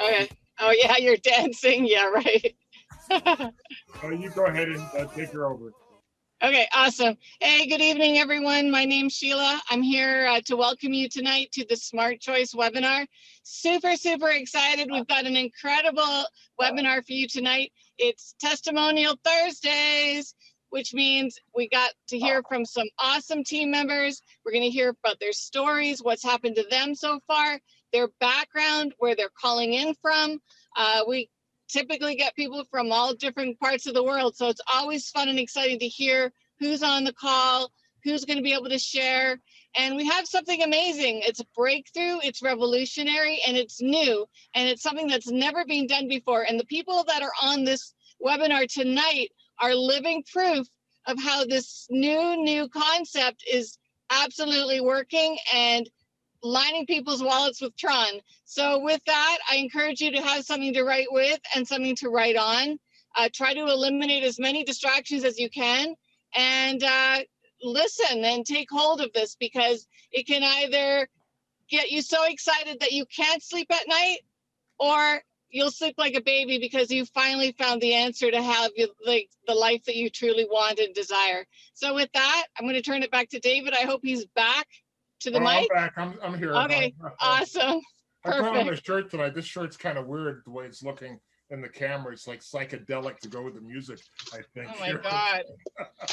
Okay. Oh yeah, you're dancing. Yeah, right. You go ahead and take her over. Okay, awesome. Hey, good evening, everyone. My name's Sheila. I'm here to welcome you tonight to the Smart Choice webinar. Super, super excited. We've got an incredible webinar for you tonight. It's Testimonial Thursdays, which means we got to hear from some awesome team members. We're going to hear about their stories, what's happened to them so far, their background, where they're calling in from. We typically get people from all different parts of the world. So it's always fun and exciting to hear who's on the call, who's going to be able to share. And we have something amazing. It's a breakthrough, it's revolutionary, and it's new. And it's something that's never been done before. And the people that are on this webinar tonight are living proof of how this new concept is absolutely working and lining people's wallets with Tron. So with that, I encourage you to have something to write with and something to write on. Try to eliminate as many distractions as you can, and listen and take hold of this, because it can either get you so excited that you can't sleep at night, or you'll sleep like a baby because you finally found the answer to have the life that you truly want and desire. So with that, I'm going to turn it back to David. I hope he's back to the mic. I'm back. I'm here. Okay, awesome. I put on Perfect. my shirt tonight. This shirt's kind of weird the way it's looking in the camera. It's like psychedelic to go with the music, I think. Oh my God.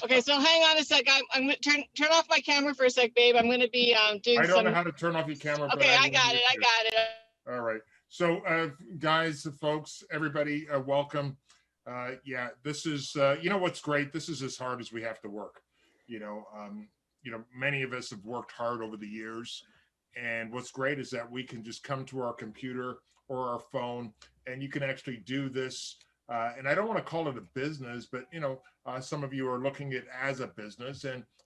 Okay, so hang on a sec. I'm going to turn off my camera for a sec, babe. I'm going to be doing I don't know how to turn off your camera. Okay, but I got it. All right. So, guys, folks, everybody, welcome. Yeah, this is, you know what's great? This is as hard as we have to work. You know, many of us have worked hard over the years. And what's great is that we can just come to our computer or our phone, and you can actually do this. And I don't want to call it a business, but some of you are looking at it as a business,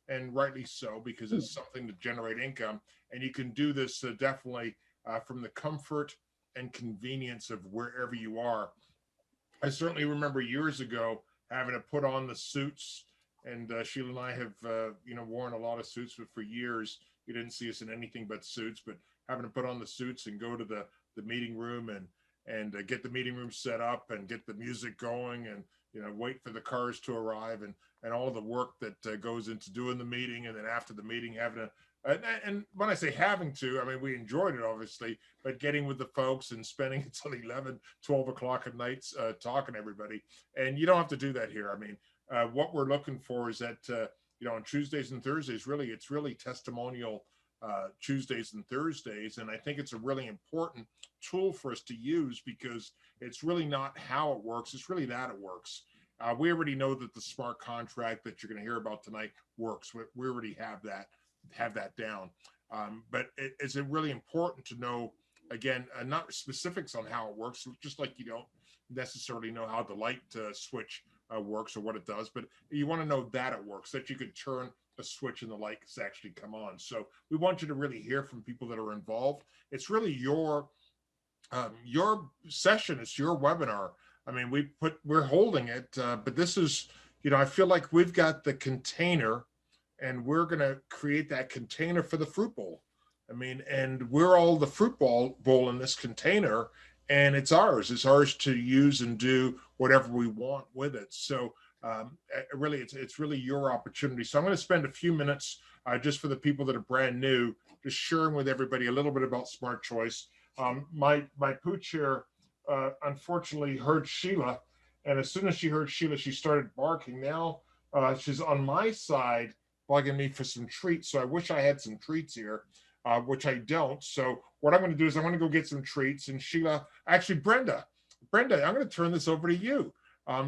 and rightly so, because it's something to generate income. And you can do this definitely from the comfort and convenience of wherever you are. I certainly remember years ago having to put on the suits, and Sheila and I have worn a lot of suits, but for years you didn't see us in anything but suits. But having to put on the suits and go to the meeting room and get the meeting room set up and get the music going, and wait for the cars to arrive, and all the work that goes into doing the meeting, and then after the meeting having to and when I say having to, I mean, we enjoyed it, obviously, but getting with the folks and spending until 11, 12 o'clock at night talking to everybody. And you don't have to do that here. I mean, what we're looking for is that, on Tuesdays and Thursdays, it's really testimonial Tuesdays and Thursdays. And I think it's a really important tool for us to use, because it's really not how it works. It's really that it works. We already know that the smart contract that you're going to hear about tonight works. We already have that down. But it's really important to know, again, not specifics on how it works, just like you don't necessarily know how the light switch works or what it does, but you want to know that it works, that you could turn a switch and the lights actually come on. So we want you to really hear from people that are involved. It's really your session. It's your webinar. I mean, we're holding it, but this is, I feel like we've got the container, and we're going to create that container for the fruit bowl. I mean, and we're all the fruit bowl in this container, and it's ours. It's ours to use and do whatever we want with it. So really, it's really your opportunity. So I'm going to spend a few minutes just for the people that are brand new, just sharing with everybody a little bit about Smart Choice. My pooch here, unfortunately, heard Sheila, and as soon as she heard Sheila, she started barking. Now she's on my side, bugging me for some treats. So I wish I had some treats here, which I don't. So what I'm going to do is I'm going to go get some treats. And Sheila, actually, Brenda, I'm going to turn this over to you.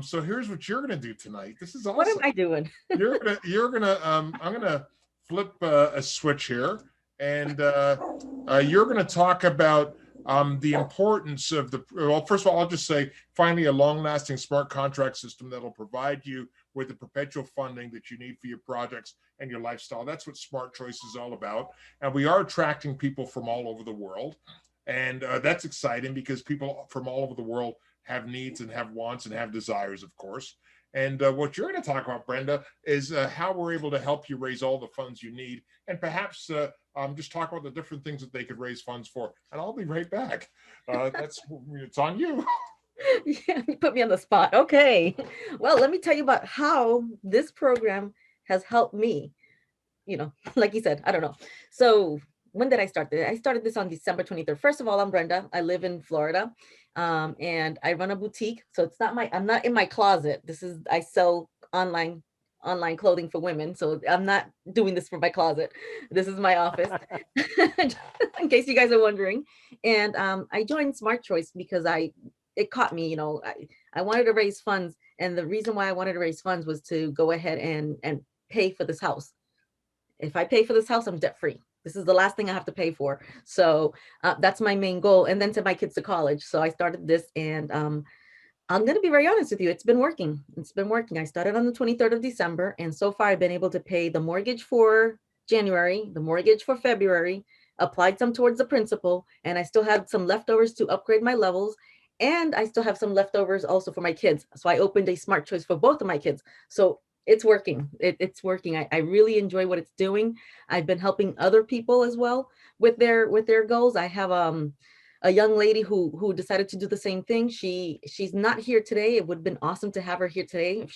So here's what you're going to do tonight. This is awesome. What am I doing? I'm going to flip a switch here, and you're going to talk about the importance of well, first of all, I'll just say, finally, a long-lasting smart contract system that'll provide you with the perpetual funding that you need for your projects and your lifestyle. That's what Smart Choice is all about. And we are attracting people from all over the world. And that's exciting, because people from all over the world have needs and have wants and have desires, of course. And what you're going to talk about, Brenda, is how we're able to help you raise all the funds you need, and perhaps just talk about the different things that they could raise funds for. And I'll be right back. It's on you. Yeah, you put me on the spot. Okay. Well, let me tell you about how this program has helped me. Like you said, I don't know. So when did I start this? I started this on December 23rd. First of all, I'm Brenda. I live in Florida. And I run a boutique. So I'm not in my closet. I sell online clothing for women. So I'm not doing this for my closet. This is my office, in case you guys are wondering. And I joined SmartChoice because it caught me. I wanted to raise funds. And the reason why I wanted to raise funds was to go ahead and pay for this house. If I pay for this house, I'm debt free. This is the last thing I have to pay for. So that's my main goal. And then to my kids to college. So I started this, and I'm going to be very honest with you. It's been working. It's been working. I started on the 23rd of December. And so far I've been able to pay the mortgage for January, the mortgage for February, applied some towards the principal. And I still have some leftovers to upgrade my levels. And I still have some leftovers also for my kids. So I opened a SmartChoice for both of my kids. So it's working. It's working. I really enjoy what it's doing. I've been helping other people as well with their goals. I have a young lady who decided to do the same thing. She's not here today. It would have been awesome to have her here today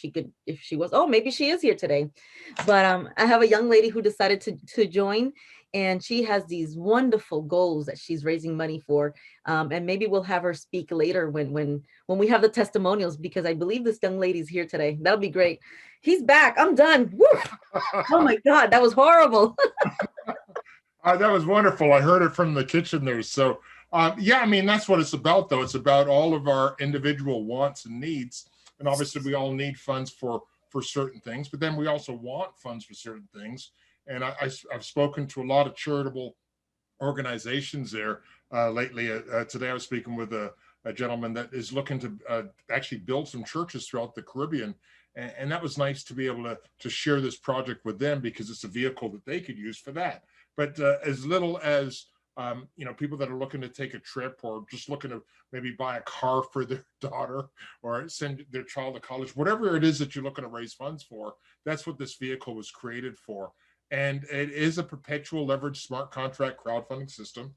if she was. Oh, maybe she is here today. But I have a young lady who decided to join, and she has these wonderful goals that she's raising money for. And maybe we'll have her speak later when we have the testimonials, because I believe this young lady's here today. That'll be great. He's back. I'm done. Woo! Oh my God, that was horrible. That was wonderful. I heard it from the kitchen there. So yeah, I mean, that's what it's about, though. It's about all of our individual wants and needs. And obviously we all need funds for certain things, but then we also want funds for certain things. And I've spoken to a lot of charitable organizations there lately. Today I was speaking with a gentleman that is looking to actually build some churches throughout the Caribbean. And that was nice to be able to share this project with them, because it's a vehicle that they could use for that. But as little as people that are looking to take a trip, or just looking to maybe buy a car for their daughter, or send their child to college, whatever it is that you're looking to raise funds for, that's what this vehicle was created for. And it is a perpetual leverage smart contract crowdfunding system.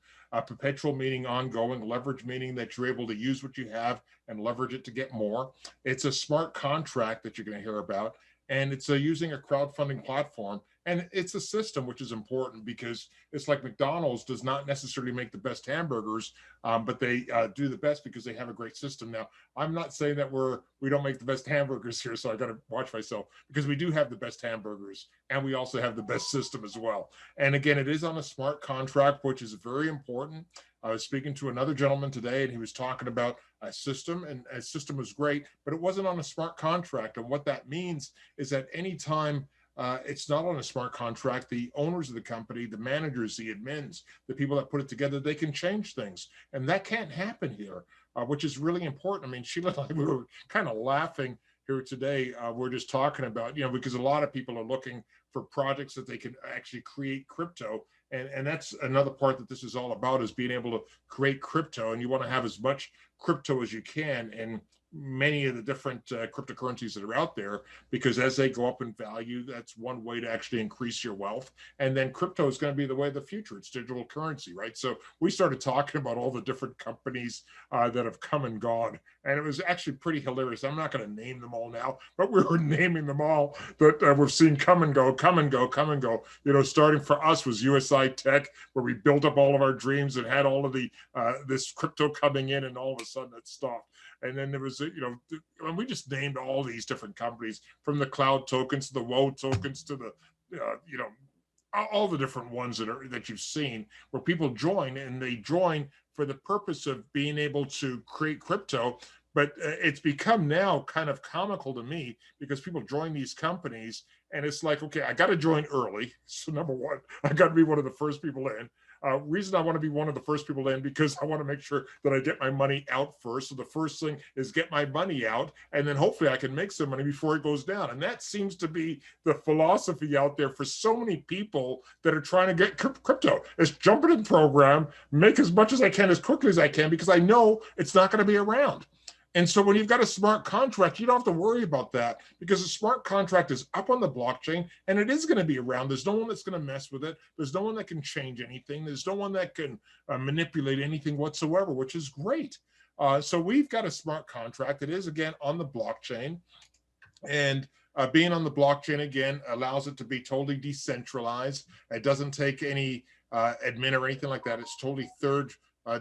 Perpetual meaning ongoing, leverage meaning that you're able to use what you have and leverage it to get more. It's a smart contract that you're going to hear about, and it's using a crowdfunding platform. And it's a system, which is important, because it's like McDonald's does not necessarily make the best hamburgers, but they do the best because they have a great system. Now, I'm not saying that we don't make the best hamburgers here, so I got to watch myself, because we do have the best hamburgers, and we also have the best system as well. And again, it is on a smart contract, which is very important. I was speaking to another gentleman today, and he was talking about a system, and a system was great, but it wasn't on a smart contract. And what that means is that anytime it's not on a smart contract, the owners of the company, the managers, the admins, the people that put it together, they can change things. And that can't happen here, which is really important. I mean, Sheila and I, we were kind of laughing here today. We're just talking about, because a lot of people are looking for projects that they can actually create crypto. And that's another part that this is all about, is being able to create crypto. And you want to have as much crypto as you can. And many of the different cryptocurrencies that are out there, because as they go up in value, that's one way to actually increase your wealth. And then crypto is going to be the way of the future. It's digital currency, right? So we started talking about all the different companies that have come and gone, and it was actually pretty hilarious. I'm not going to name them all now, but we were naming them all that we've seen come and go, come and go, come and go. Starting for us was USI Tech, where we built up all of our dreams and had all of the this crypto coming in, and all of a sudden it stopped. And then there was, and we just named all these different companies, from the cloud tokens to the WOA tokens to the, all the different ones that you've seen, where people join, and they join for the purpose of being able to create crypto. But it's become now kind of comical to me, because people join these companies, and it's like, okay, I got to join early. So number one, I got to be one of the first people in. Reason I want to be one of the first people in, because I want to make sure that I get my money out first. So the first thing is get my money out, and then hopefully I can make some money before it goes down. And that seems to be the philosophy out there for so many people that are trying to get crypto. Is jump in the program, make as much as I can as quickly as I can, because I know it's not going to be around. And so when you've got a smart contract, you don't have to worry about that because a smart contract is up on the blockchain and it is going to be around. There's no one that's going to mess with it. There's no one that can change anything. There's no one that can manipulate anything whatsoever, which is great. So we've got a smart contract. It is, again, on the blockchain. And being on the blockchain, again, allows it to be totally decentralized. It doesn't take any admin or anything like that. It's totally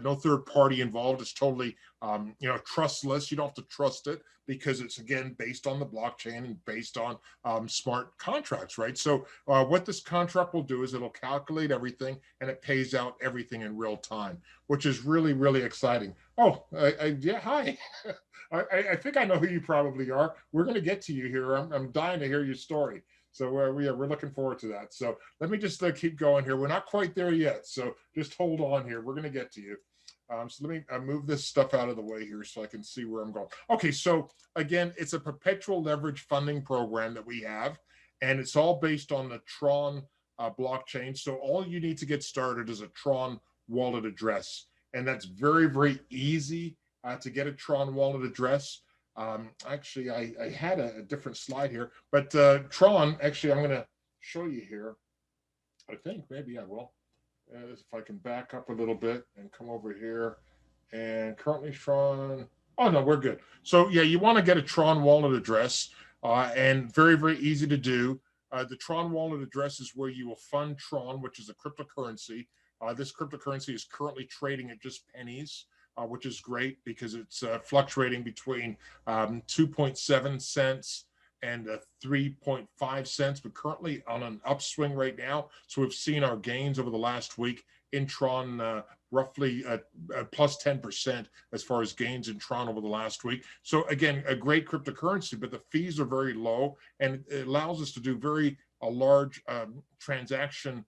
no third party involved. It's totally, trustless. You don't have to trust it because it's, again, based on the blockchain and based on smart contracts, right? So what this contract will do is it'll calculate everything and it pays out everything in real time, which is really, really exciting. Oh, yeah, hi. I think I know who you probably are. We're going to get to you here. I'm dying to hear your story. So we're looking forward to that. So let me just keep going here. We're not quite there yet. So just hold on here. We're going to get to you. So let me move this stuff out of the way here so I can see where I'm going. Okay, so again, it's a perpetual leverage funding program that we have, and it's all based on the Tron blockchain. So all you need to get started is a Tron wallet address, and that's very, very easy to get a Tron wallet address. Actually, I had a different slide here, but Tron, actually, I'm going to show you here. I think maybe I will. If I can back up a little bit and come over here, and currently Tron. Oh no, we're good. So yeah, you want to get a Tron wallet address, and very, very easy to do. The Tron wallet address is where you will fund Tron, which is a cryptocurrency. This cryptocurrency is currently trading at just pennies. Which is great because it's fluctuating between 2.7 cents and 3.5 cents, but currently on an upswing right now. So we've seen our gains over the last week in Tron, roughly plus 10% as far as gains in Tron over the last week. So again, a great cryptocurrency, but the fees are very low and it allows us to do a large transaction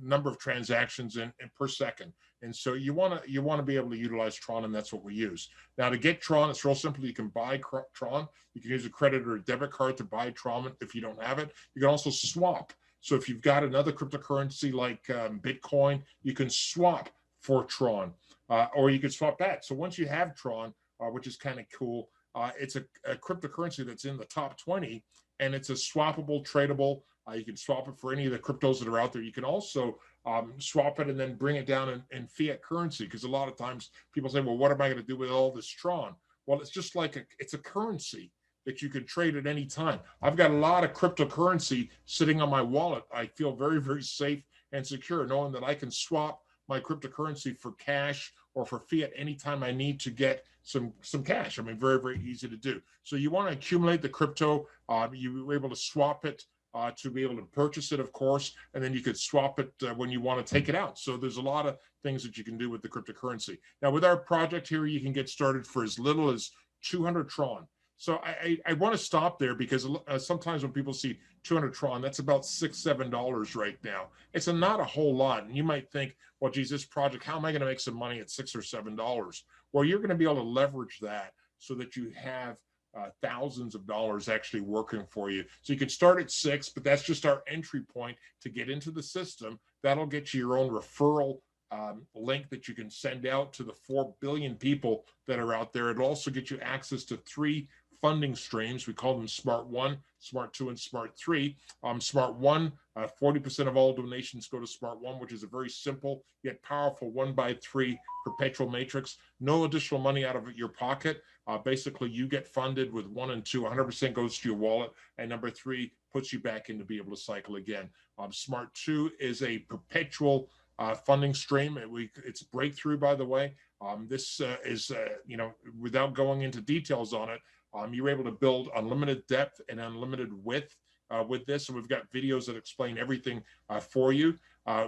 number of transactions in per second. And so you want to be able to utilize Tron, and that's what we use. Now, to get Tron, it's real simple. You can buy Tron. You can use a credit or a debit card to buy Tron if you don't have it. You can also swap. So if you've got another cryptocurrency like Bitcoin, you can swap for Tron, or you can swap back. So once you have Tron, which is kind of cool, it's a cryptocurrency that's in the top 20, and it's a swappable, tradable. You can swap it for any of the cryptos that are out there. You can also swap it and then bring it down in fiat currency, because a lot of times people say, well, what am I going to do with all this Tron? Well, it's just like it's a currency that you can trade at any time. I've got a lot of cryptocurrency sitting on my wallet. I feel very, very safe and secure knowing that I can swap my cryptocurrency for cash or for fiat anytime I need to get some cash. I mean, very, very easy to do. So you want to accumulate the crypto. You were able to swap it to be able to purchase it, of course, and then you could swap it when you want to take it out. So there's a lot of things that you can do with the cryptocurrency. Now, with our project here, you can get started for as little as 200 Tron. So I want to stop there because sometimes when people see 200 Tron, that's about $6-7 right now. It's not a whole lot. And you might think, well, geez, this project, how am I going to make some money at $6 or $7? Well, you're going to be able to leverage that so that you have thousands of dollars actually working for you. So you can start at 6, but that's just our entry point to get into the system. That'll get you your own referral link that you can send out to the 4 billion people that are out there. It'll also get you access to 3 funding streams. We call them Smart 1, Smart 2, and Smart 3. Smart 1, 40% of all donations go to Smart 1, which is a very simple yet powerful 1x3 perpetual matrix. No additional money out of your pocket. Basically, you get funded with 1 and 2. 100% goes to your wallet. And number 3 puts you back in to be able to cycle again. Smart 2 is a perpetual funding stream. It's breakthrough, by the way. This is, without going into details on it, you're able to build unlimited depth and unlimited width with this. And we've got videos that explain everything for you.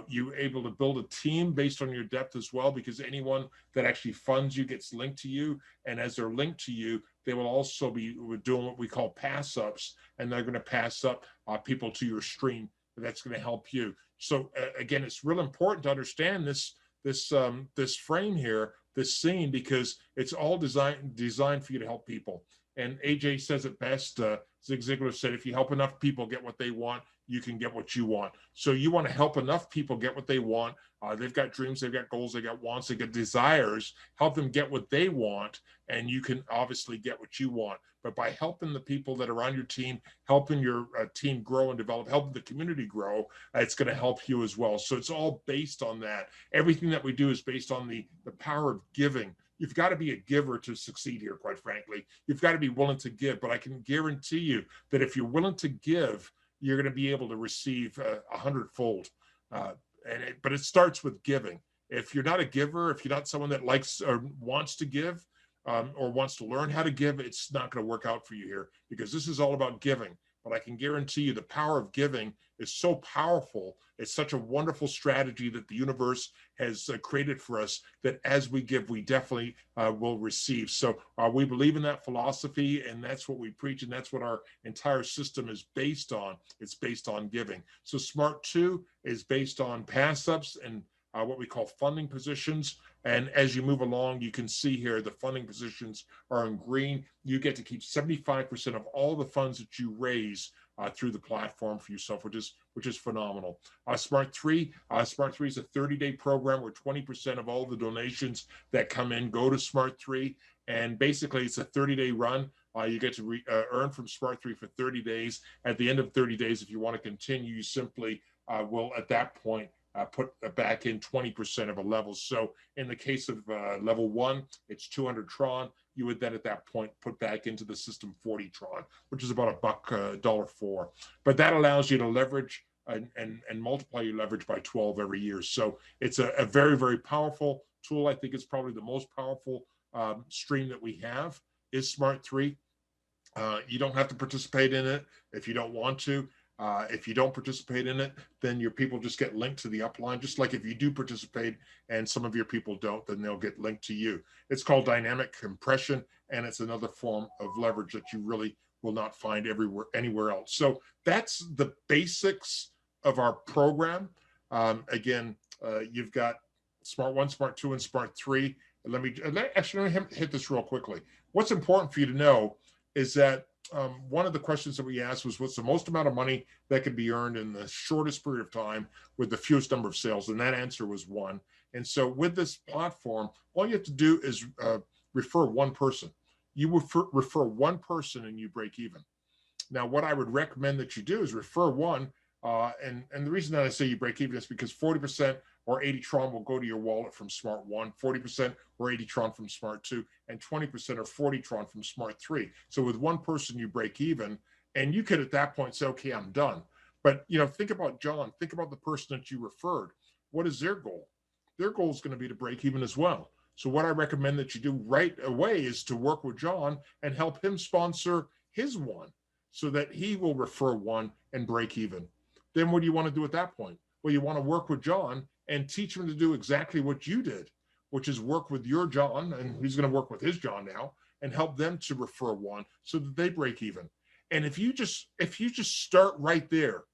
You're able to build a team based on your depth as well, because anyone that actually funds you gets linked to you. And as they're linked to you, they will also be doing what we call pass ups, and they're going to pass up people to your stream. That's going to help you. So again, it's real important to understand this frame here, this scene, because it's all designed for you to help people. And AJ says it best. Zig Ziglar said, if you help enough people get what they want, you can get what you want. So you want to help enough people get what they want. They've got dreams, they've got goals, they've got wants, they've got desires. Help them get what they want, and you can obviously get what you want. But by helping the people that are on your team, helping your team grow and develop, helping the community grow, it's going to help you as well. So it's all based on that. Everything that we do is based on the power of giving. You've got to be a giver to succeed here, quite frankly. You've got to be willing to give. But I can guarantee you that if you're willing to give, you're going to be able to receive 100-fold. But it starts with giving. If you're not a giver, if you're not someone that likes or wants to give, or wants to learn how to give, it's not going to work out for you here, because this is all about giving. But I can guarantee you the power of giving is so powerful. It's such a wonderful strategy that the universe has created for us, that as we give, we definitely will receive. So we believe in that philosophy, and that's what we preach, and that's what our entire system is based on. It's based on giving. So SMART 2 is based on pass-ups and what we call funding positions. And as you move along, you can see here the funding positions are in green. You get to keep 75% of all the funds that you raise through the platform for yourself, which is phenomenal. SMART 3 is a 30-day program where 20% of all the donations that come in go to SMART 3. And basically, it's a 30-day run. You get to earn from SMART 3 for 30 days. At the end of 30 days, if you want to continue, you simply will, at that point, put back in 20% of a level. So in the case of level 1, it's 200 Tron. You would then at that point put back into the system 40 Tron, which is about $1.04. But that allows you to leverage and multiply your leverage by 12 every year. So it's a very, very powerful tool. I think it's probably the most powerful stream that we have is SMART 3. You don't have to participate in it if you don't want to. If you don't participate in it, then your people just get linked to the upline. Just like if you do participate and some of your people don't, then they'll get linked to you. It's called dynamic compression, and it's another form of leverage that you really will not find anywhere else. So that's the basics of our program. Again, you've got SMART 1, SMART 2, and SMART 3. Let me hit this real quickly. What's important for you to know is that one of the questions that we asked was, what's the most amount of money that could be earned in the shortest period of time with the fewest number of sales? And that answer was 1. And so with this platform, all you have to do is refer one person. You refer one person and you break even. Now, what I would recommend that you do is refer one. And the reason that I say you break even is because 40% or 80 Tron will go to your wallet from SMART 1, 40% or 80 Tron from SMART 2, and 20% or 40 Tron from SMART 3. So with one person, you break even, and you could at that point say, okay, I'm done. But think about John, think about the person that you referred. What is their goal? Their goal is going to be to break even as well. So what I recommend that you do right away is to work with John and help him sponsor his one so that he will refer one and break even. Then what do you want to do at that point? Well, you want to work with John and teach him to do exactly what you did, which is work with your John, and he's going to work with his John now, and help them to refer one so that they break even. And if you just start right there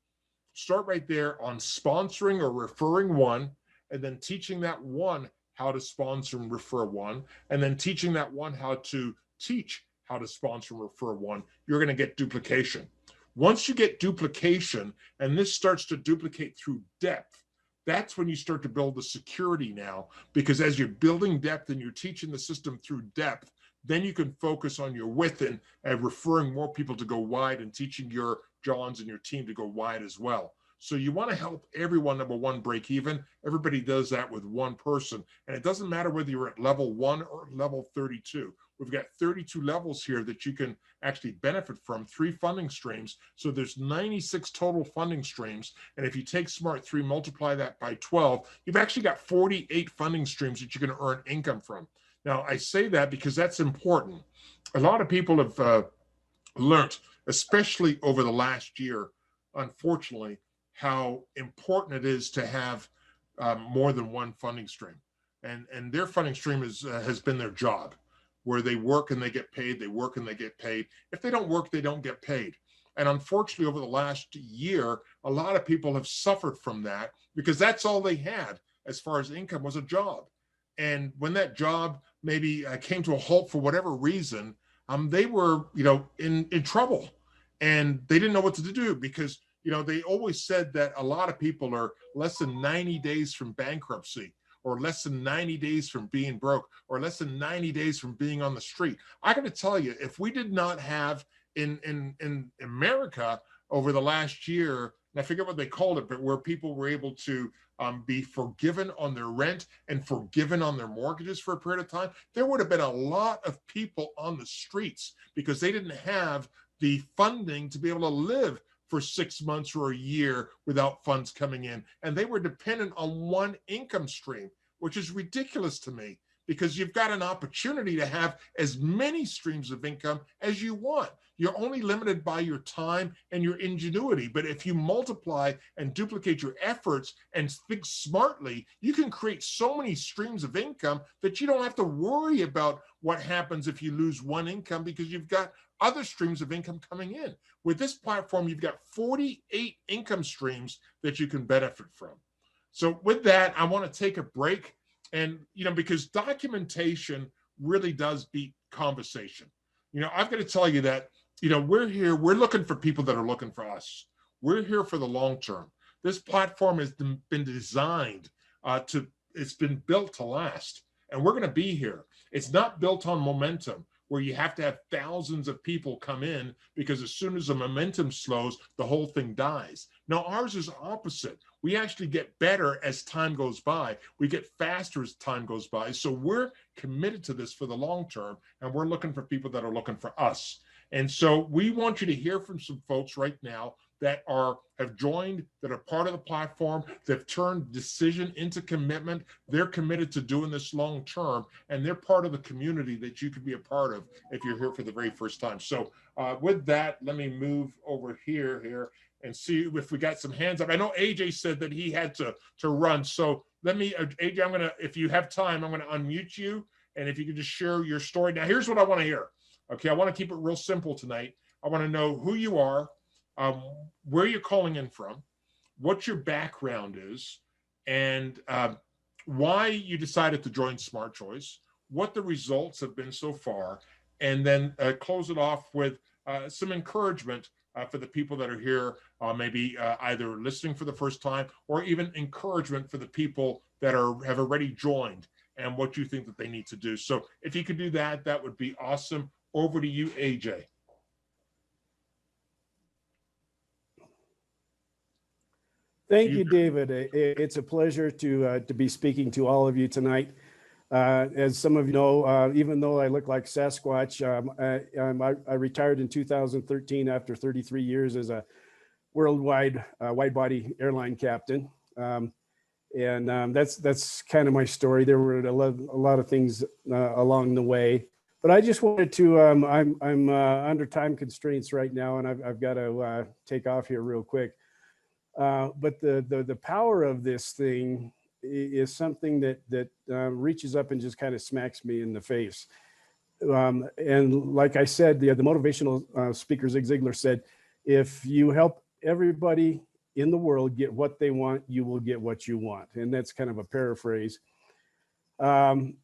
on sponsoring or referring one, and then teaching that one how to sponsor and refer one, and then teaching that one how to teach how to sponsor and refer one, you're going to get duplication. Once you get duplication, and this starts to duplicate through depth, that's when you start to build the security now, because as you're building depth and you're teaching the system through depth, then you can focus on your width and referring more people to go wide and teaching your Johns and your team to go wide as well. So you want to help everyone, number one, break even. Everybody does that with one person. And it doesn't matter whether you're at level 1 or level 32. We've got 32 levels here that you can actually benefit from, 3 funding streams. So there's 96 total funding streams. And if you take SMART 3, multiply that by 12, you've actually got 48 funding streams that you can earn income from. Now, I say that because that's important. A lot of people have learned, especially over the last year, unfortunately, how important it is to have more than one funding stream. And their funding stream has been their job, where they work and they get paid, they work and they get paid. If they don't work, they don't get paid. And unfortunately, over the last year, a lot of people have suffered from that because that's all they had as far as income was a job. And when that job maybe came to a halt for whatever reason, they were, in trouble, and they didn't know what to do because You know, they always said that a lot of people are less than 90 days from bankruptcy, or less than 90 days from being broke, or less than 90 days from being on the street. I got to tell you, if we did not have in America over the last year, and I forget what they called it, but where people were able to be forgiven on their rent and forgiven on their mortgages for a period of time, there would have been a lot of people on the streets because they didn't have the funding to be able to live for 6 months or a year without funds coming in. And they were dependent on one income stream, which is ridiculous to me, because you've got an opportunity to have as many streams of income as you want. You're only limited by your time and your ingenuity. But if you multiply and duplicate your efforts and think smartly, you can create so many streams of income that you don't have to worry about what happens if you lose one income, because you've got other streams of income coming in. With this platform, you've got 48 income streams that you can benefit from. So with that, I want to take a break. And, you know, because documentation really does beat conversation. You know, I've got to tell you that, you know, we're here, we're looking for people that are looking for us. We're here for the long term. This platform has been designed it's been built to last, and we're going to be here. It's not built on momentum, where you have to have thousands of people come in, because as soon as the momentum slows, the whole thing dies. Now, ours is opposite. We actually get better as time goes by. We get faster as time goes by. So we're committed to this for the long term, and we're looking for people that are looking for us. And so we want you to hear from some folks right now that have joined, that are part of the platform, that turned decision into commitment. They're committed to doing this long term, and they're part of the community that you could be a part of if you're here for the very first time. So with that, let me move over here and see if we got some hands up. I know AJ said that he had to run. So let me, AJ, if you have time, I'm gonna unmute you. And if you could just share your story. Now, here's what I wanna hear. Okay, I wanna keep it real simple tonight. I wanna know who you are, where you're calling in from, what your background is, and why you decided to join SmartChoice, what the results have been so far, and then close it off with some encouragement for the people that are here, maybe either listening for the first time, or even encouragement for the people that have already joined, and what you think that they need to do. So if you could do that, that would be awesome. Over to you, AJ. Thank you, David. It's a pleasure to be speaking to all of you tonight. As some of you know, even though I look like Sasquatch, I retired in 2013 after 33 years as a worldwide wide-body airline captain. That's kind of my story. There were a lot of things along the way. But I just wanted to, I'm under time constraints right now, and I've got to take off here real quick. But the power of this thing is something that reaches up and just kind of smacks me in the face. And like I said, the motivational speaker Zig Ziglar said, if you help everybody in the world get what they want, you will get what you want. And that's kind of a paraphrase. And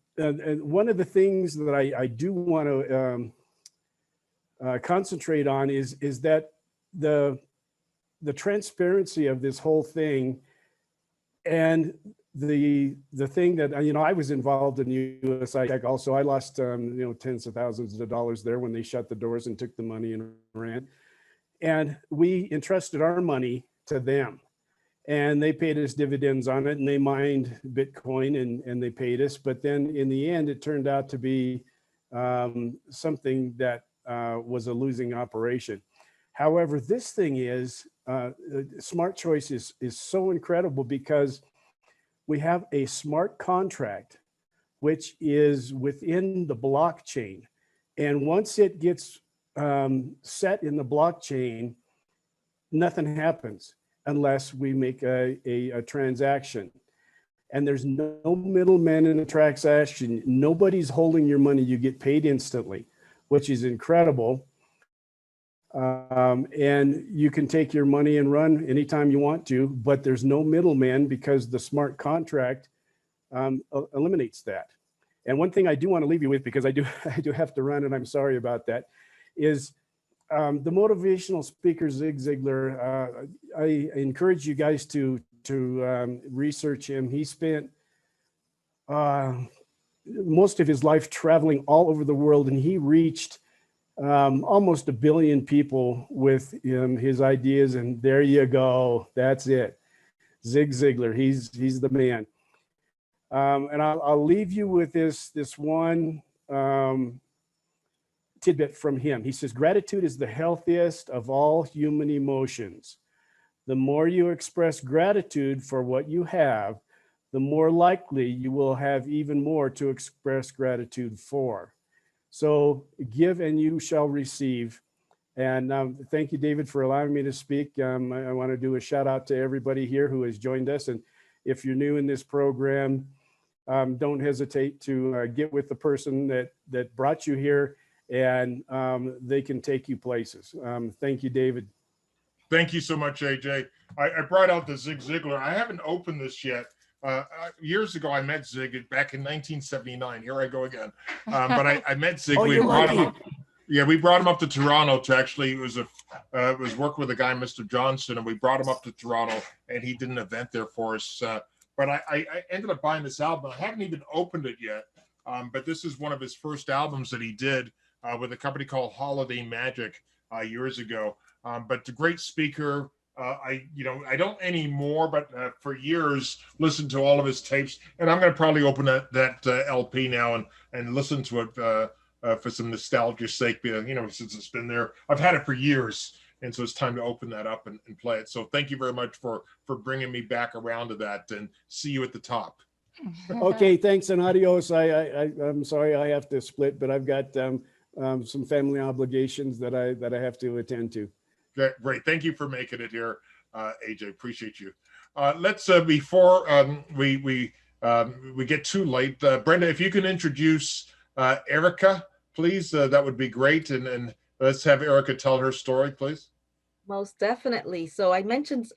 one of the things that I do want to concentrate on is that the transparency of this whole thing, and the thing that, you know, I was involved in USI Tech also. I lost, you know, tens of thousands of dollars there when they shut the doors and took the money and ran. And we entrusted our money to them, and they paid us dividends on it, and they mined Bitcoin and they paid us. But then in the end, it turned out to be something that was a losing operation. However, this thing is, SmartChoice is so incredible because we have a smart contract, which is within the blockchain. And once it gets set in the blockchain, nothing happens unless we make a transaction. And there's no middleman in the transaction. Nobody's holding your money. You get paid instantly, which is incredible. And you can take your money and run anytime you want to, but there's no middleman because the smart contract eliminates that. And one thing I do want to leave you with, because I do have to run, and I'm sorry about that, is the motivational speaker, Zig Ziglar, I encourage you guys to research him. He spent most of his life traveling all over the world, and he reached almost 1 billion people with his ideas. And there you go. That's it. Zig Ziglar. He's the man. And I'll leave you with this one tidbit from him. He says, gratitude is the healthiest of all human emotions. The more you express gratitude for what you have, the more likely you will have even more to express gratitude for. So give and you shall receive. And thank you, David, for allowing me to speak. I want to do a shout out to everybody here who has joined us. And if you're new in this program, don't hesitate to get with the person that brought you here, and they can take you places. Thank you, David. Thank you so much, AJ. I brought out the Zig Ziglar. I haven't opened this yet. Years ago, I met Zig back in 1979. Here I go again. But I met Zig. Oh, We you're brought him lucky. up. Yeah, we brought him up to Toronto to actually, it was work with a guy, Mr. Johnson, and we brought him up to Toronto, and he did an event there for us. But I ended up buying this album. I haven't even opened it yet, but this is one of his first albums that he did with a company called Holiday Magic years ago. But the great speaker. I don't anymore, but for years listened to all of his tapes, and I'm going to probably open that LP now and listen to it for some nostalgia's sake. Since it's been there, I've had it for years, and so it's time to open that up and play it. So thank you very much for bringing me back around to that, and see you at the top. Okay, thanks and adios. I'm sorry I have to split, but I've got some family obligations that I have to attend to. Great. Thank you for making it here, AJ. Appreciate you. Let's before we get too late, Brenda, if you can introduce Erica, please, that would be great. And let's have Erica tell her story, please. Most definitely. So I mentioned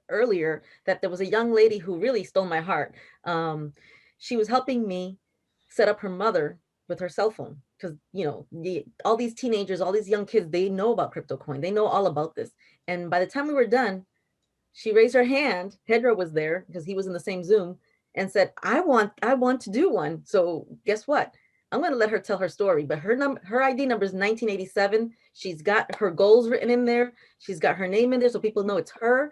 earlier that there was a young lady who really stole my heart. She was helping me set up her mother with her cell phone, because all these teenagers, all these young kids, they know about crypto coin, they know all about this. And by the time we were done, she raised her hand. Pedro was there because he was in the same Zoom, and said, I want to do one. So guess what? I'm going to let her tell her story, but her ID number is 1987. She's got her goals written in there. She's got her name in there so people know it's her.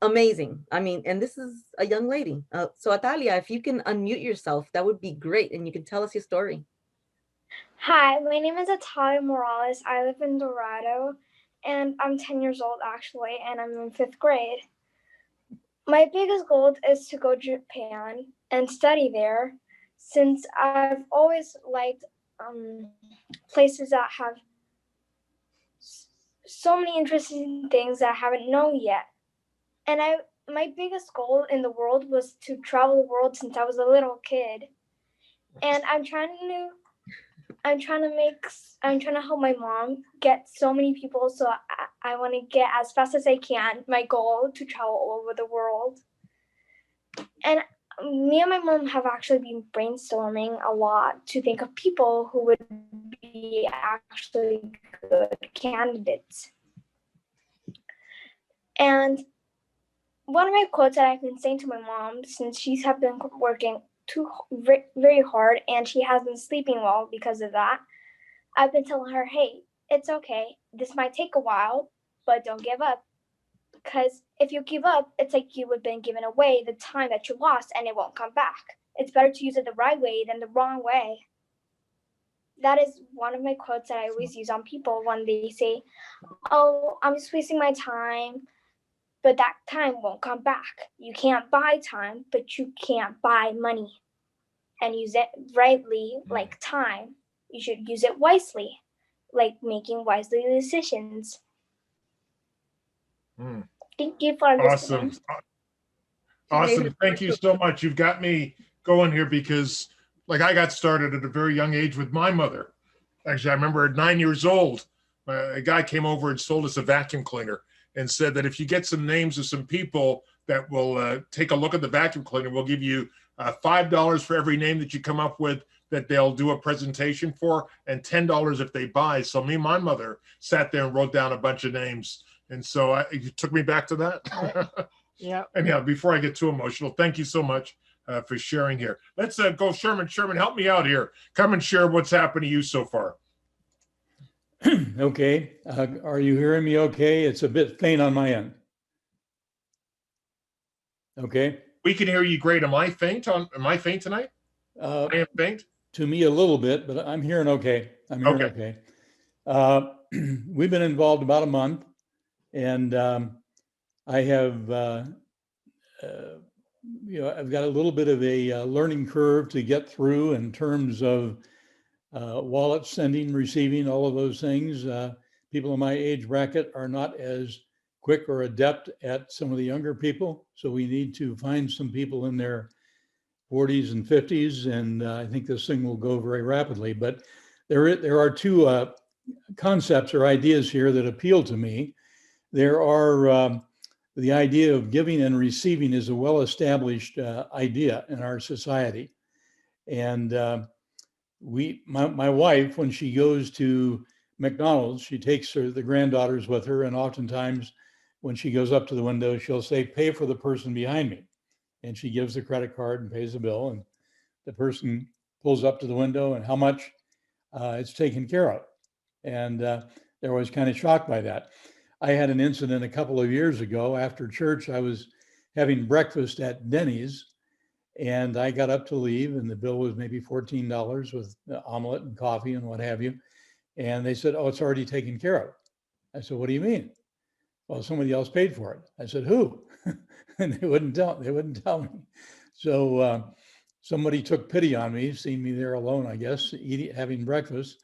Amazing. I mean, and this is a young lady. So Atalia, if you can unmute yourself, that would be great. And you can tell us your story. Hi, my name is Atalia Morales. I live in Dorado, and I'm 10 years old actually, and I'm in 5th grade. My biggest goal is to go to Japan and study there, since I've always liked places that have so many interesting things that I haven't known yet. And my biggest goal in the world was to travel the world since I was a little kid. And I'm trying to help my mom get so many people. So I want to get as fast as I can my goal to travel all over the world. And me and my mom have actually been brainstorming a lot to think of people who would be actually good candidates. And one of my quotes that I've been saying to my mom, since she's have been working very hard and she has been sleeping well because of that, I've been telling her, hey, it's okay. This might take a while, but don't give up. Because if you give up, it's like you have been giving away the time that you lost and it won't come back. It's better to use it the right way than the wrong way. That is one of my quotes that I always use on people when they say, oh, I'm just wasting my time, but that time won't come back. You can't buy time, but you can't buy money. And use it rightly, like time. You should use it wisely, like making wisely decisions. Thank you for listening. Awesome. Thank you so much. You've got me going here because I got started at a very young age with my mother. Actually, I remember at 9 years old, a guy came over and sold us a vacuum cleaner and said that if you get some names of some people that will take a look at the vacuum cleaner, we'll give you $5 for every name that you come up with that they'll do a presentation for, and $10 if they buy. So me and my mother sat there and wrote down a bunch of names. And so it took me back to that. Yeah. Anyhow, before I get too emotional, thank you so much for sharing here. Let's go, Sherman. Sherman, help me out here. Come and share what's happened to you so far. Okay. Are you hearing me okay? It's a bit faint on my end. Okay. We can hear you great. Am I faint tonight? I am faint. To me a little bit, but I'm hearing okay. I'm hearing okay. We've been involved about a month, and I have, I've got a little bit of a learning curve to get through in terms of wallet sending, receiving, all of those things. People in my age bracket are not as quick or adept at some of the younger people. So we need to find some people in their 40s and 50s. And I think this thing will go very rapidly. But there are two concepts or ideas here that appeal to me. There are the idea of giving and receiving is a well-established idea in our society. And my wife, when she goes to McDonald's, she takes the granddaughters with her, and oftentimes when she goes up to the window, she'll say, "Pay for the person behind me." And she gives the credit card and pays the bill, and the person pulls up to the window, and how much? It's taken care of. And they're always kind of shocked by that. I had an incident a couple of years ago. After church, I was having breakfast at Denny's, and I got up to leave, and the bill was maybe $14 with the omelet and coffee and what have you. And they said, "Oh, it's already taken care of." I said, "What do you mean?" "Well, somebody else paid for it." I said, "Who?" And they wouldn't tell me. So somebody took pity on me, seeing me there alone, I guess, having breakfast.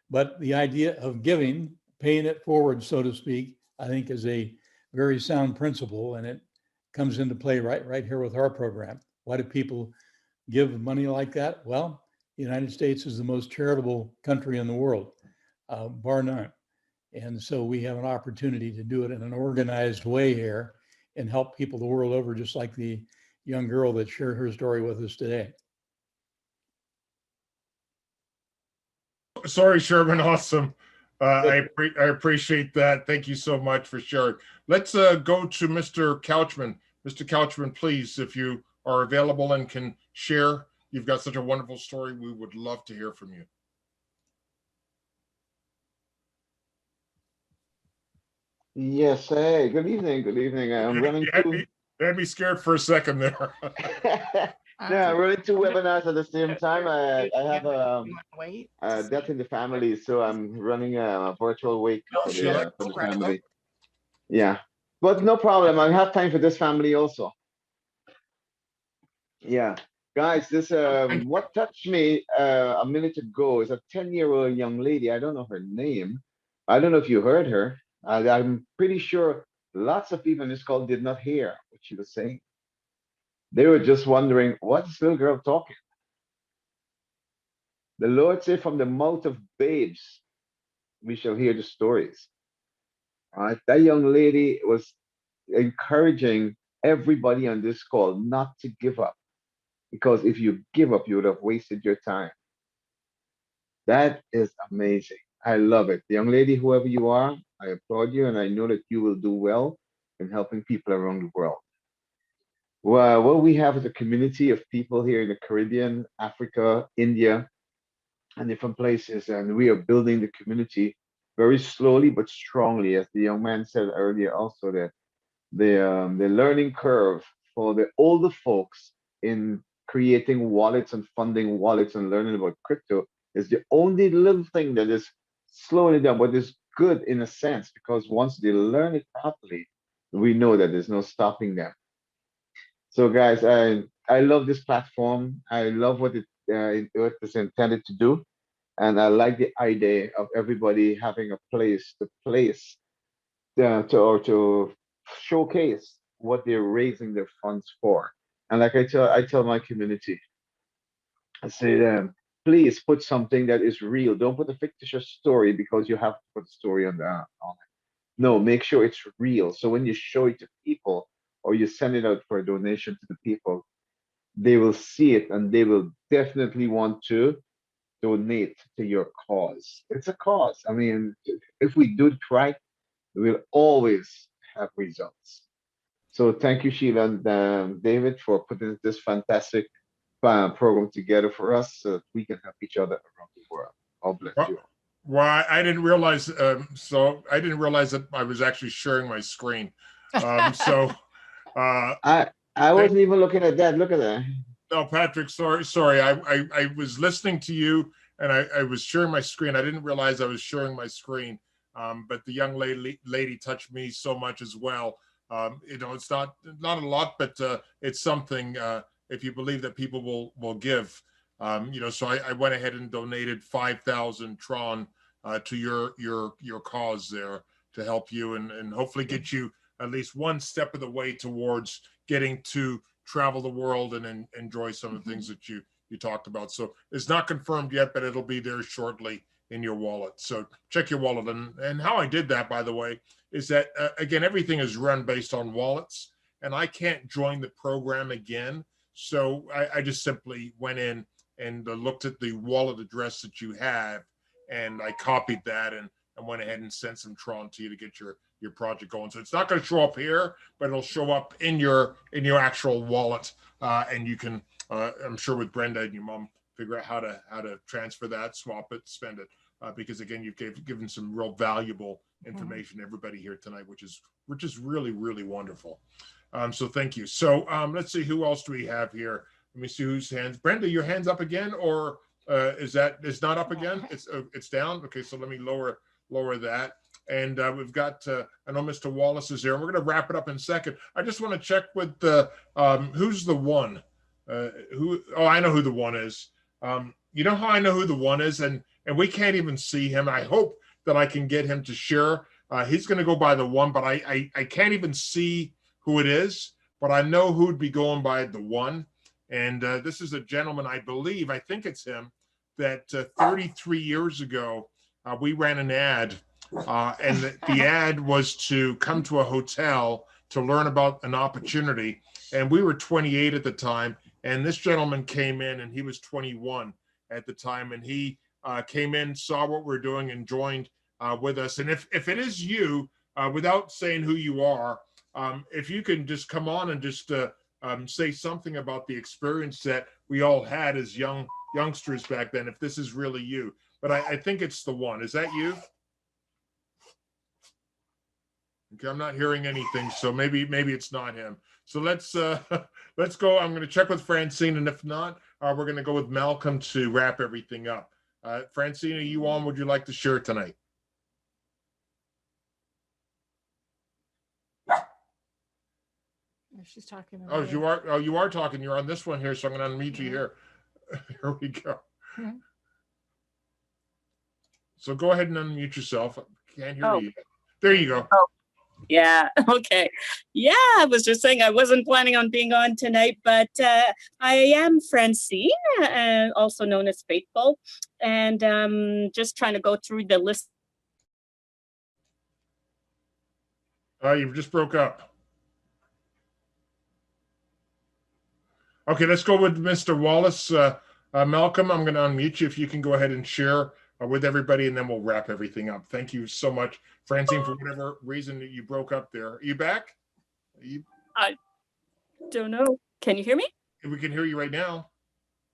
But the idea of giving, paying it forward, so to speak, I think is a very sound principle, and it comes into play right here with our program. Why do people give money like that? Well, the United States is the most charitable country in the world, bar none. And so we have an opportunity to do it in an organized way here and help people the world over, just like the young girl that shared her story with us today. Sorry, Sherman. Awesome. I appreciate that. Thank you so much for sharing. Let's go to Mr. Couchman. Mr. Couchman, please, if you are available and can share. You've got such a wonderful story. We would love to hear from you. Yes, hey, good evening, good evening. I'm running two. Had me scared for a second there. Yeah, I'm running two webinars at the same time. I have Wait. death in the family, so I'm running a virtual wake for the family. Yeah, but no problem. I have time for this family also. Yeah, guys, this what touched me a minute ago is a 10-year-old young lady. I don't know her name. I don't know if you heard her. I'm pretty sure lots of people in this call did not hear what she was saying. They were just wondering, what's this little girl talking? The Lord said, from the mouth of babes, we shall hear the stories. All right, that young lady was encouraging everybody on this call not to give up. Because if you give up, you would have wasted your time. That is amazing. I love it. The young lady, whoever you are, I applaud you, and I know that you will do well in helping people around the world. Well, what we have is a community of people here in the Caribbean, Africa, India, and different places, and we are building the community very slowly but strongly. As the young man said earlier, also that the learning curve for the older folks in creating wallets and funding wallets and learning about crypto is the only little thing that is slowing it down, but it's good in a sense, because once they learn it properly, we know that there's no stopping them. So guys, I love this platform. I love what it is intended to do. And I like the idea of everybody having a place to showcase what they're raising their funds for. And like I tell my community, I say, please put something that is real. Don't put a fictitious story because you have to put a story on it. No, make sure it's real. So when you show it to people or you send it out for a donation to the people, they will see it and they will definitely want to donate to your cause. It's a cause. I mean, if we do it right, we'll always have results. So thank you, Sheila and David, for putting this fantastic program together for us so that we can help each other around the world. God bless Well, you all. well, I didn't realize. So I didn't realize that I was actually sharing my screen. So I wasn't even looking at that. Look at that. no, Patrick, sorry. I was listening to you and I was sharing my screen. I didn't realize I was sharing my screen. But the young lady touched me so much as well. It's not a lot, but it's something. If you believe that people will give, so I went ahead and donated 5,000 Tron to your cause there to help you and hopefully get you at least one step of the way towards getting to travel the world and enjoy some of the things that you talked about. So it's not confirmed yet, but it'll be there shortly in your wallet. So check your wallet. And how I did that, by the way, is that again, everything is run based on wallets and I can't join the program again. So I just simply went in and looked at the wallet address that you have and I copied that and went ahead and sent some Tron to you to get your project going. So it's not going to show up here, but it'll show up in your actual wallet. And you can, I'm sure with Brenda and your mom, figure out how to transfer that, swap it, spend it. Because again, you've given some real valuable information to everybody here tonight, which is really, really wonderful. So thank you. So let's see, who else do we have here? Let me see whose hands. Brenda, your hand's up again, or it's not up again? It's down. Okay, so let me lower that. And we've got, I know Mr. Wallace is here, and we're going to wrap it up in a second. I just want to check with who's the one? I know who the one is. You know how I know who the one is, and we can't even see him. I hope that I can get him to share. He's going to go by the one, but I can't even see who it is, but I know who'd be going by the one. And this is a gentleman, I think it's him, that 33 years ago, we ran an ad. And the ad was to come to a hotel to learn about an opportunity. And we were 28 at the time. And this gentleman came in and he was 21 at the time. And he came in, saw what we're doing and joined with us. And if it is you, without saying who you are, if you can just come on and just say something about the experience that we all had as youngsters back then, if this is really you. But I think it's the one. Is that you? Okay, I'm not hearing anything, so maybe it's not him. So let's go. I'm going to check with Francine, and if not, we're going to go with Malcolm to wrap everything up. Francine, are you on? Would you like to share tonight? She's talking. Oh, you are. Oh, you are talking. You're on this one here, so I'm going to unmute you here. Here we go. So go ahead and unmute yourself. Can't hear you. There you go. Oh, yeah. Okay. Yeah, I was just saying I wasn't planning on being on tonight, but I am Francine, also known as Faithful, and just trying to go through the list. You just broke up. Okay, let's go with Mr. Wallace. Malcolm, I'm going to unmute you if you can go ahead and share with everybody, and then we'll wrap everything up. Thank you so much, Francine, for whatever reason that you broke up there. Are you back? I don't know. Can you hear me? We can hear you right now.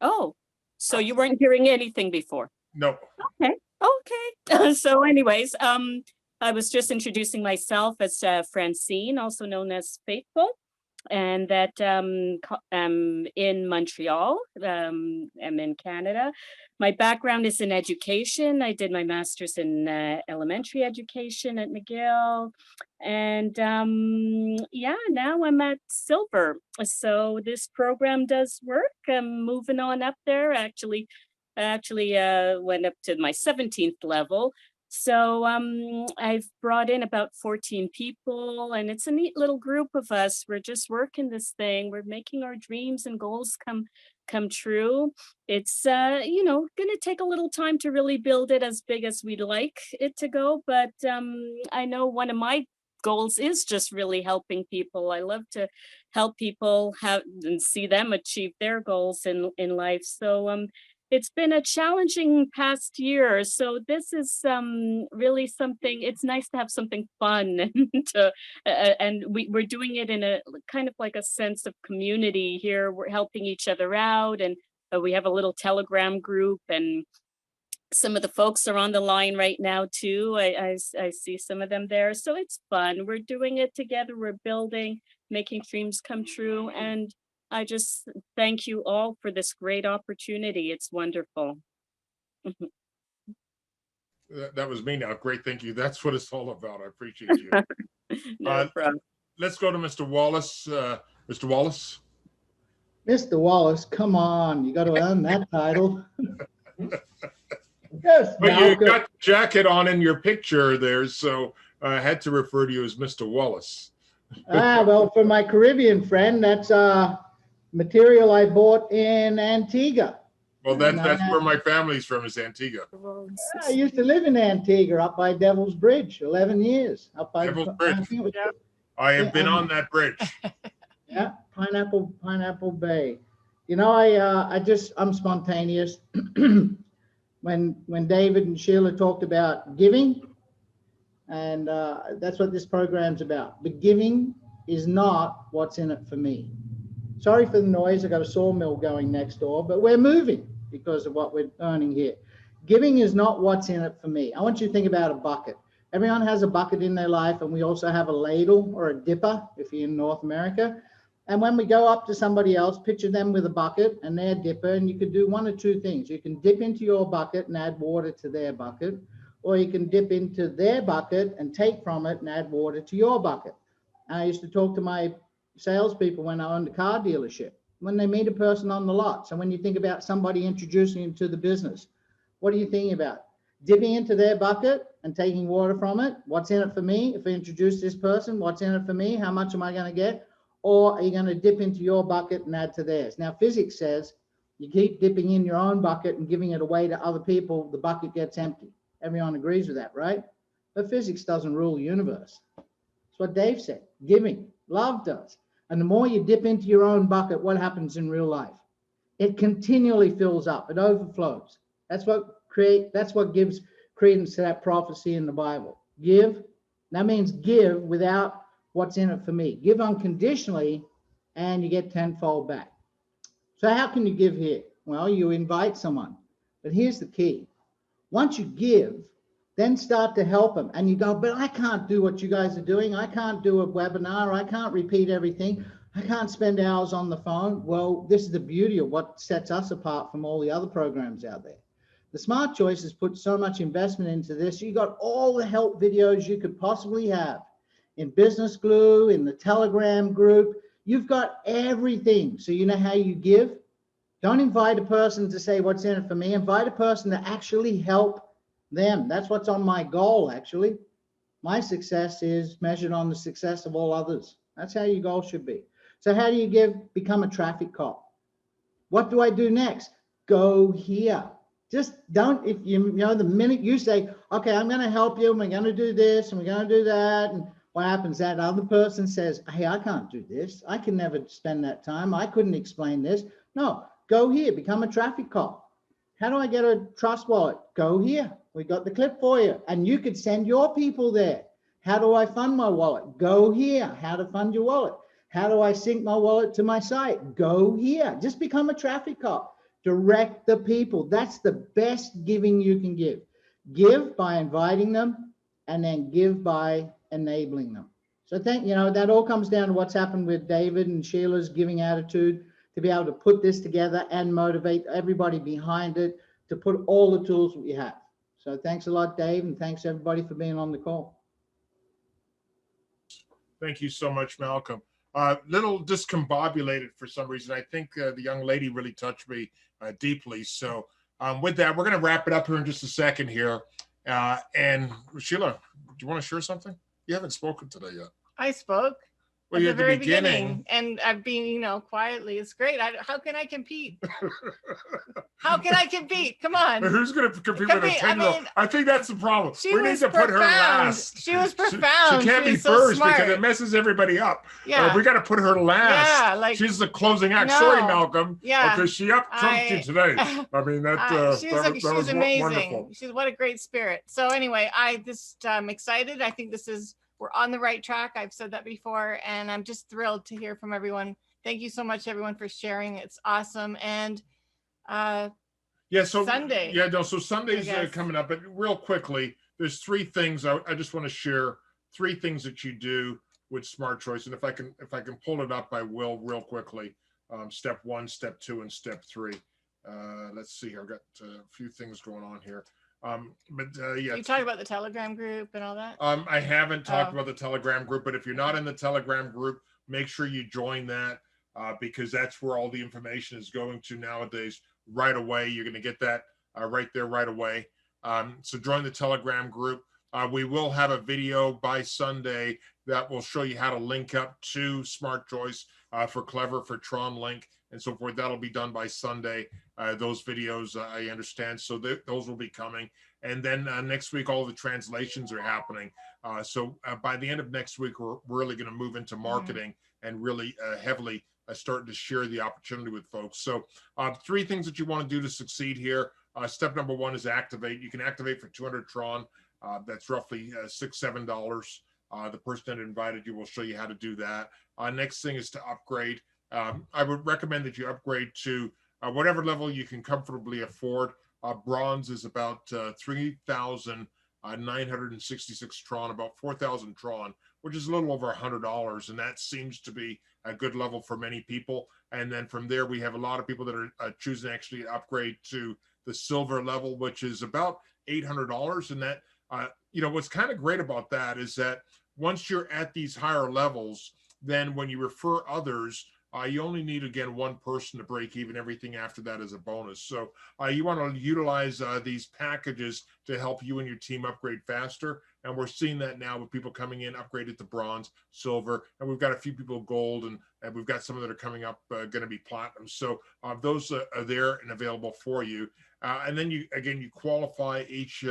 Oh, so you weren't hearing anything before? No. Okay. So anyways, I was just introducing myself as Francine, also known as Faithful. And that I'm in Montreal, I'm in Canada. My background is in education. I did my master's in elementary education at McGill. And yeah, now I'm at Silver. So this program does work. I'm moving on up there. Actually went up to my 17th level. So I've brought in about 14 people, and it's a neat little group of us. We're just working this thing. We're making our dreams and goals come true. It's going to take a little time to really build it as big as we'd like it to go. But I know one of my goals is just really helping people. I love to help people have and see them achieve their goals in life. So it's been a challenging past year. So this is really something, it's nice to have something fun and we're doing it in a kind of like a sense of community here. We're helping each other out, and we have a little Telegram group, and some of the folks are on the line right now too. I see some of them there. So it's fun. We're doing it together. We're building, making dreams come true. And I just thank you all for this great opportunity. It's wonderful. That was me now. Great. Thank you. That's what it's all about. I appreciate you. No problem. Let's go to Mr. Wallace. Mr. Wallace. Mr. Wallace, come on. You got to earn that title. Yes, But you Malcolm. got the jacket on in your picture there, so I had to refer to you as Mr. Wallace. Well, for my Caribbean friend, that's material I bought in Antigua. Well, that's where my family's from, is Antigua. I used to live in Antigua up by Devil's Bridge, 11 years. Up by Devil's Bridge. I have been on that bridge. Yeah, Pineapple Bay. You know, I'm spontaneous. When David and Sheila talked about giving, and that's what this program's about. But giving is not what's in it for me. Sorry for the noise. I got a sawmill going next door, but we're moving because of what we're earning here. Giving is not what's in it for me. I want you to think about a bucket. Everyone has a bucket in their life, and we also have a ladle or a dipper if you're in North America. And when we go up to somebody else, picture them with a bucket and their dipper, and you could do one of two things. You can dip into your bucket and add water to their bucket, or you can dip into their bucket and take from it and add water to your bucket. I used to talk to my salespeople when I owned a car dealership, when they meet a person on the lot. So when you think about somebody introducing you to the business, what are you thinking about? Dipping into their bucket and taking water from it. What's in it for me? If I introduce this person, what's in it for me? How much am I going to get? Or are you going to dip into your bucket and add to theirs? Now, physics says you keep dipping in your own bucket and giving it away to other people, the bucket gets empty. Everyone agrees with that, right? But physics doesn't rule the universe. That's what Dave said. Giving, love does. And the more you dip into your own bucket, what happens in real life? It continually fills up. It overflows. That's what gives credence to that prophecy in the Bible. Give, that means give without what's in it for me. Give unconditionally, and you get tenfold back. So how can you give here? Well, you invite someone. But here's the key. Once you give, then start to help them. And you go, but I can't do what you guys are doing. I can't do a webinar. I can't repeat everything. I can't spend hours on the phone. Well, this is the beauty of what sets us apart from all the other programs out there. The SmartChoice has put so much investment into this. You got all the help videos you could possibly have in Business Glue, in the Telegram group. You've got everything. So you know how you give? Don't invite a person to say what's in it for me. Invite a person to actually help them. That's what's on my goal, actually. My success is measured on the success of all others. That's how your goal should be. So how do you give? Become a traffic cop. What do I do next? Go here. Just don't, if you know, the minute you say, okay, I'm going to help you, and we're going to do this, and we're going to do that, and what happens? That other person says, hey, I can't do this. I can never spend that time. I couldn't explain this. No, go here, become a traffic cop. How do I get a trust wallet? Go here. We got the clip for you. And you could send your people there. How do I fund my wallet? Go here. How to fund your wallet? How do I sync my wallet to my site? Go here. Just become a traffic cop. Direct the people. That's the best giving you can give. Give by inviting them, and then give by enabling them. So that all comes down to what's happened with David and Sheila's giving attitude, to be able to put this together and motivate everybody behind it to put all the tools that we have. So thanks a lot, Dave, and thanks everybody for being on the call. Thank you so much, Malcolm. Little discombobulated for some reason. I think the young lady really touched me deeply. So with that, we're going to wrap it up here in just a second here. And Sheila, do you want to share something? You haven't spoken today yet. I spoke. Well, at at the very beginning. And I've been, you know, quietly. It's great. How can I compete? How can I compete? Come on. Who's going to compete with a 10-year-old? I mean, I think that's the problem. She We need was to put her profound. last. She was profound. She can't She be was so first because smart. it messes everybody up. Yeah. We got to put her last. Yeah, like she's the closing act. no. Sorry, Malcolm. Yeah. Because she up-trumped you today. I mean, she that was was amazing. wonderful. She's what a great spirit. So anyway, I'm excited. I think we're on the right track. I've said that before, and I'm just thrilled to hear from everyone. Thank you so much, everyone, for sharing. It's awesome. And so Sunday. So Sunday's coming up, but real quickly, there's 3 things I just want to share. 3 things that you do with SmartChoice, and if I can pull it up, I will real quickly. Step 1, step 2, and step 3. Let's see here. I've got a few things going on here. You talk about the Telegram group and all that. I haven't talked about the Telegram group, but if you're not in the Telegram group, make sure you join that because that's where all the information is going to nowadays. Right away, you're going to get that right there right away. So join the Telegram group. We will have a video by Sunday that will show you how to link up to SmartChoice for Clever, for Tron Link, and so forth. That'll be done by Sunday. Those videos, I understand. So those will be coming. And then next week, all the translations are happening. So by the end of next week, we're really going to move into marketing and really heavily starting to share the opportunity with folks. So 3 things that you want to do to succeed here. Step number 1 is activate. You can activate for 200 Tron. That's roughly $6-7. The person that invited you will show you how to do that. Next thing is to upgrade. I would recommend that you upgrade to whatever level you can comfortably afford. Bronze is about 3,966 Tron, about 4,000 Tron, which is a little over $100, and that seems to be a good level for many people. And then from there, we have a lot of people that are choosing actually to upgrade to the silver level, which is about $800. And that, what's kind of great about that is that once you're at these higher levels, then when you refer others, you only need, again, 1 person to break even. Everything after that is a bonus. So you want to utilize these packages to help you and your team upgrade faster. And we're seeing that now with people coming in, upgraded to bronze, silver, and we've got a few people gold, and we've got some that are coming up going to be platinum. So those are there and available for you. And then you qualify each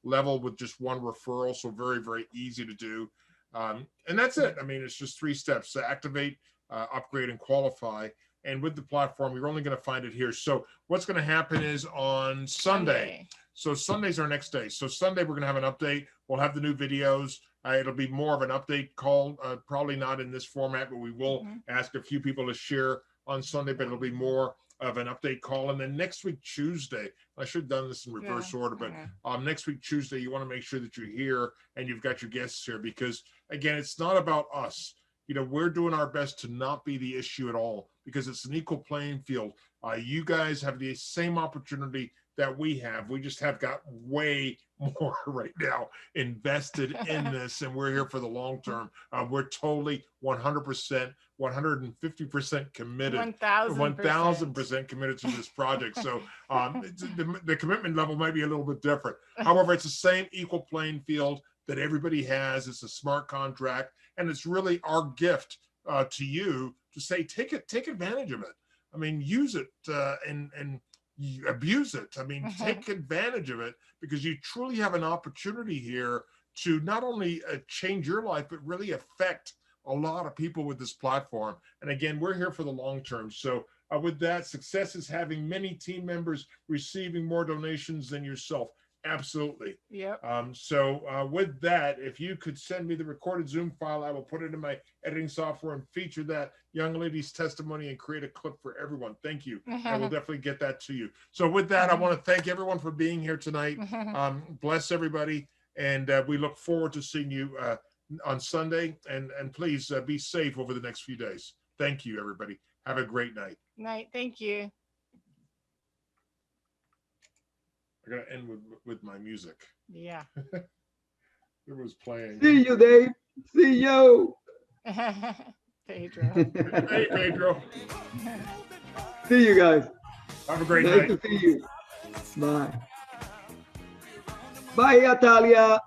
level with just 1 referral. So very, very easy to do. And that's it. I mean, it's just 3 steps: to activate, upgrade, and qualify. And with the platform, you're only going to find it here. So what's going to happen is on Sunday. So Sunday's our next day. So Sunday, we're going to have an update. We'll have the new videos. It'll be more of an update call, probably not in this format, but we will ask a few people to share on Sunday, but it'll be more of an update call. And then next week, Tuesday, I should have done this in reverse order, but next week, Tuesday, you want to make sure that you're here and you've got your guests here, because again, it's not about us. We're doing our best to not be the issue at all, because it's an equal playing field. You guys have the same opportunity that we have. We just have got way more right now invested in this, and we're here for the long term. We're totally 100%, 150% committed, 1,000% committed to this project. So the commitment level might be a little bit different. However, it's the same equal playing field that everybody has. It's a smart contract, and it's really our gift to you to say, take advantage of it. I mean, use it and abuse it. I mean, take advantage of it, because you truly have an opportunity here to not only change your life, but really affect a lot of people with this platform. And again, we're here for the long term. So with that, success is having many team members receiving more donations than yourself. Absolutely. Yep. So with that, if you could send me the recorded Zoom file, I will put it in my editing software and feature that young lady's testimony and create a clip for everyone. Thank you. I will definitely get that to you. So with that, I want to thank everyone for being here tonight. Bless everybody. And we look forward to seeing you on Sunday. And please be safe over the next few days. Thank you, everybody. Have a great night. Night. Thank you. I gotta end with my music. Yeah. It was playing. See you, Dave. See you. Pedro. Hey, Pedro. See you guys. Have a great night. Nice to see you. Bye. Bye, Natalia.